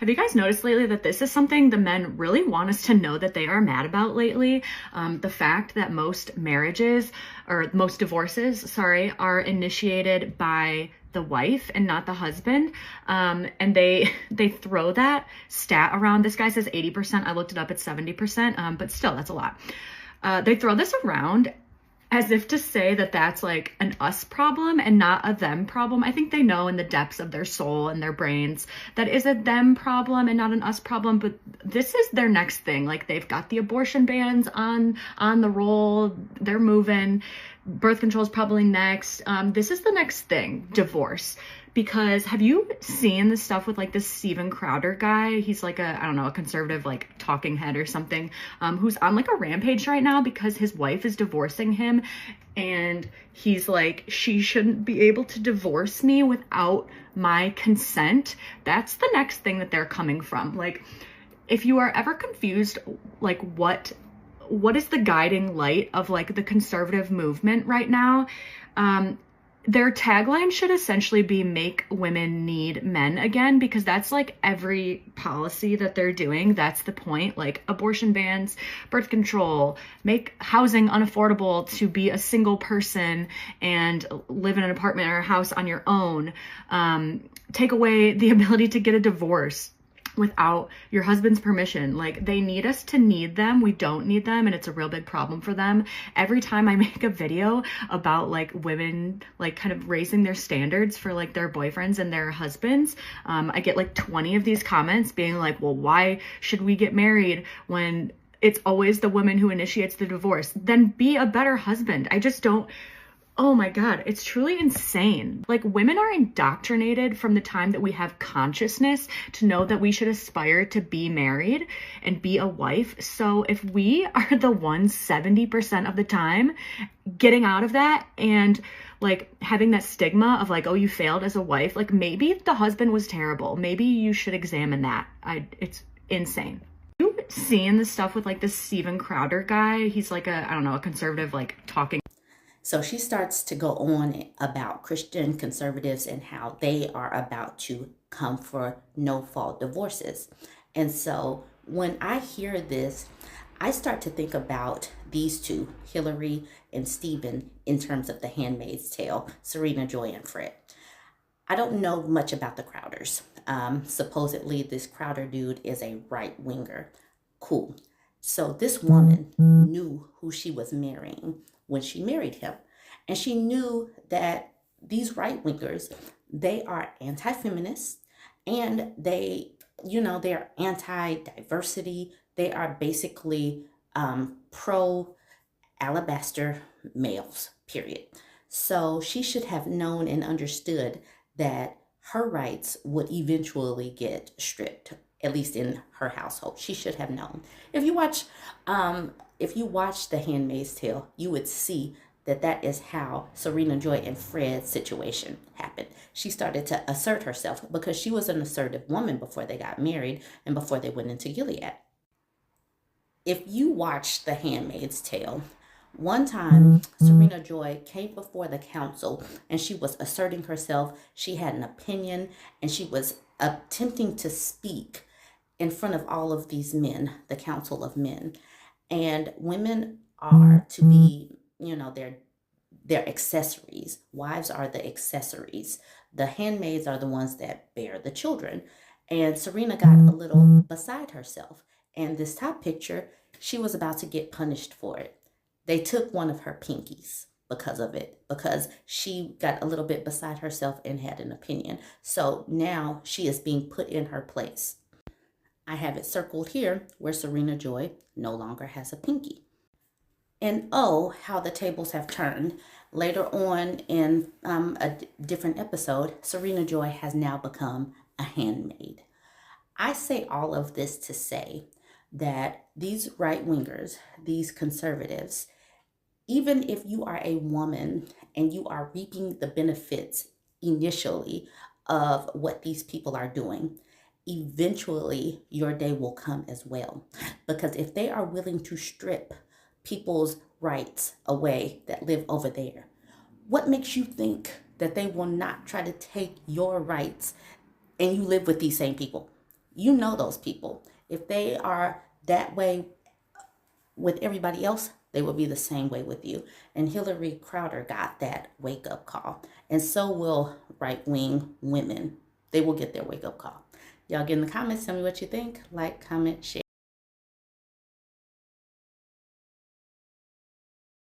Have you guys noticed lately that this is something the men really want us to know that they are mad about lately? The fact that most marriages, or most divorces, sorry, are initiated by the wife and not the husband. And they throw that stat around. This guy says 80%. I looked it up, it's 70%, but still, that's a lot. They throw this around as if to say that that's like an us problem and not a them problem. I think they know in the depths of their soul and their brains that is a them problem and not an us problem, but this is their next thing. Like, they've got the abortion bans on the roll, they're moving, birth control is probably next. This is the next thing, divorce. Because have you seen the stuff with like this Steven Crowder guy? He's like I don't know, a conservative like talking head or something, who's on like a rampage right now because his wife is divorcing him. And he's like, she shouldn't be able to divorce me without my consent. That's the next thing that they're coming from. Like, if you are ever confused, like what is the guiding light of like the conservative movement right now? Their tagline should essentially be make women need men again, because that's like every policy that they're doing. That's the point. Like abortion bans, birth control, make housing unaffordable to be a single person and live in an apartment or a house on your own. Take away the ability to get a divorce without your husband's permission. Like, they need us to need them. We don't need them, and it's a real big problem for them. Every time I make a video about like women like kind of raising their standards for like their boyfriends and their husbands, I get like 20 of these comments being like, well, why should we get married when it's always the woman who initiates the divorce? Then be a better husband. I just don't. Oh my God, it's truly insane. Like, women are indoctrinated from the time that we have consciousness to know that we should aspire to be married and be a wife. So if we are the ones 70% of the time getting out of that and like having that stigma of like, oh, you failed as a wife, like maybe the husband was terrible. Maybe you should examine that. It's insane. You seeing this stuff with like this Steven Crowder guy? He's like I don't know, a conservative like talking. So she starts to go on about Christian conservatives and how they are about to come for no-fault divorces. And so when I hear this, I start to think about these two, Hilary and Stephen, in terms of the Handmaid's Tale, Serena, Joy, and Fred. I don't know much about the Crowders. Supposedly this Crowder dude is a right-winger. Cool. So this woman knew who she was marrying when she married him. And she knew that these right-wingers, they are anti-feminist, and they're anti-diversity. They are basically pro-alabaster males, period. So she should have known and understood that her rights would eventually get stripped, at least in her household. She should have known. If you watch The Handmaid's Tale, you would see that is how Serena, Joy, and Fred's situation happened. She started to assert herself because she was an assertive woman before they got married and before they went into Gilead. If you watch The Handmaid's Tale, one time Serena Joy came before the council and she was asserting herself. She had an opinion and she was attempting to speak in front of all of these men, the council of men. And women are to be, they're accessories. Wives are the accessories. The handmaids are the ones that bear the children. And Serena got a little beside herself. And this top picture, she was about to get punished for it. They took one of her pinkies because of it, because she got a little bit beside herself and had an opinion. So now she is being put in her place. I have it circled here where Serena Joy no longer has a pinky. And oh, how the tables have turned. Later on in a different episode, Serena Joy has now become a handmaid. I say all of this to say that these right-wingers, these conservatives, even if you are a woman and you are reaping the benefits initially of what these people are doing, eventually your day will come as well. Because if they are willing to strip people's rights away that live over there, what makes you think that they will not try to take your rights and you live with these same people? You know those people. If they are that way with everybody else, they will be the same way with you. And Hillary Crowder got that wake up call. And so will right wing women. They will get their wake up call. Y'all get in the comments, tell me what you think. Like, comment, share.